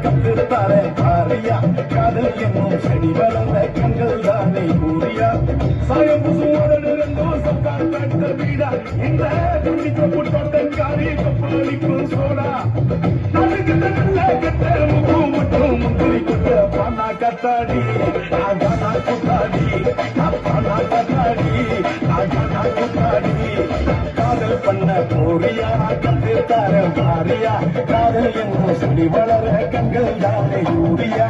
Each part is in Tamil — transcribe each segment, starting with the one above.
கத்துத்தாரே பாரியா காதல் என்னும் செடி வளர்ந்த கண்கள் தானே கூறியா சாயம் புசுவோடு இருந்தோம் சப்கார் கட்ட வீடா இந்த துண்டிக்கு தோட்டக்காரி கப்பலிக்கும் சோடா அதுக்கு நல்ல கட்ட முக்கு மட்டும் முந்திரி கொட்ட பானா கத்தாடி ஆகானா குத்தாடி பானா கத்தாடி ஆகானா குத்தாடி காதல் பண்ண போறியா கத்துத்தார பாரியா காதல் என்னும் செடி வளர கண்கள் தானே யூரியா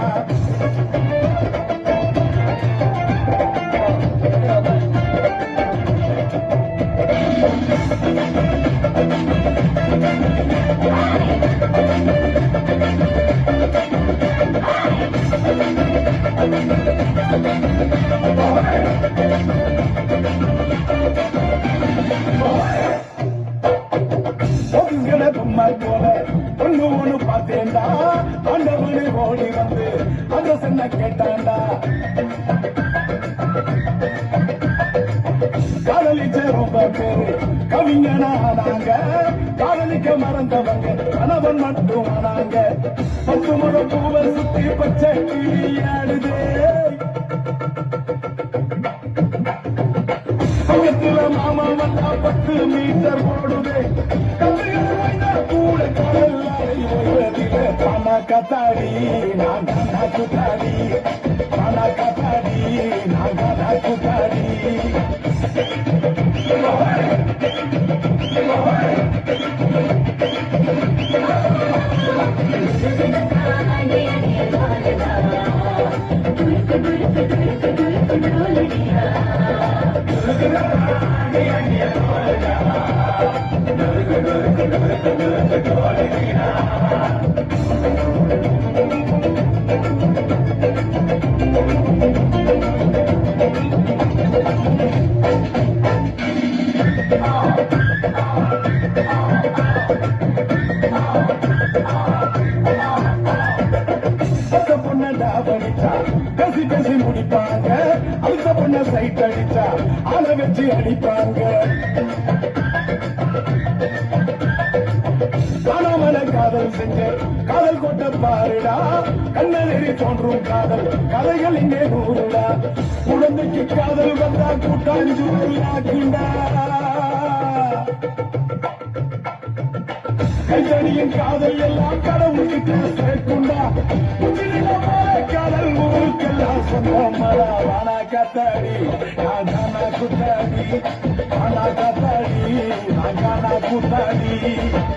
போல ஒண்ணு ஒண்ணு பார்த்தேன்டா ஆண்டவனு ஓடி வந்து அந்த சொன்ன கேட்டாண்டா காதலிச்ச ரொம்ப பேரு கவிஞனானாங்க காதலிக்க மறந்தவங்க கணவன் மட்டும் ஆனாங்க 10 முழ பூவை சுத்தி பச்சை கிளியாடுதே பக்கத்துல மாமா வந்தா 10 மீட்டர் ஓடுதே கூட பானா கத்தாடி நாகானா குத்தாடி பானா கத்தாடி நாகானா குத்தாடி பேசி பேசி முடிப்பாங்க அடுத்த பொண்ண சைட் அடிச்சா ஆளை வச்சு அடிப்பாங்க காணாமல காதல் செஞ்ச காதல் கொட்ட பாருடா கண்ணெறி தோன்றும் காதல் கதைகள் இங்கே நூறுடா குழந்தைக்கு காதல் வந்தா கூட்டாஞ்சூரியாக்குண்டா கைதடியின் காதல் எல்லாம் கடவுளுக்கு சேர்க்குண்டா காதல் ஊருக்கெல்லாம் சொந்தம் வானா கத்தாடி நாகானா குத்தாடி வானா கத்தாடி நாகானா குத்தாடி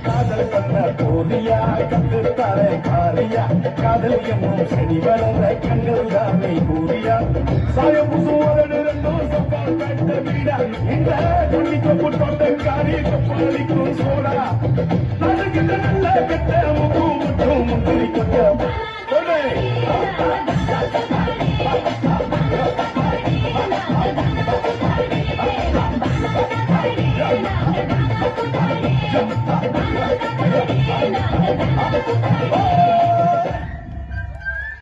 காதல் பண்ண போரியா கத்துத்தாரே காரியா காதல் என்னும் செடி வளர்ந்த கண்கள் தானே கூறியா சாயம் புசுவோடு இருந்தோம் சப்கார் கட்ட வீடா இந்த துண்டிக்கு தோட்டக்காரி கப்பலிக்கும் சோடா அதுக்கு நல்ல கட்ட முக்கு மட்டும் முந்திரி கொட்ட Jump,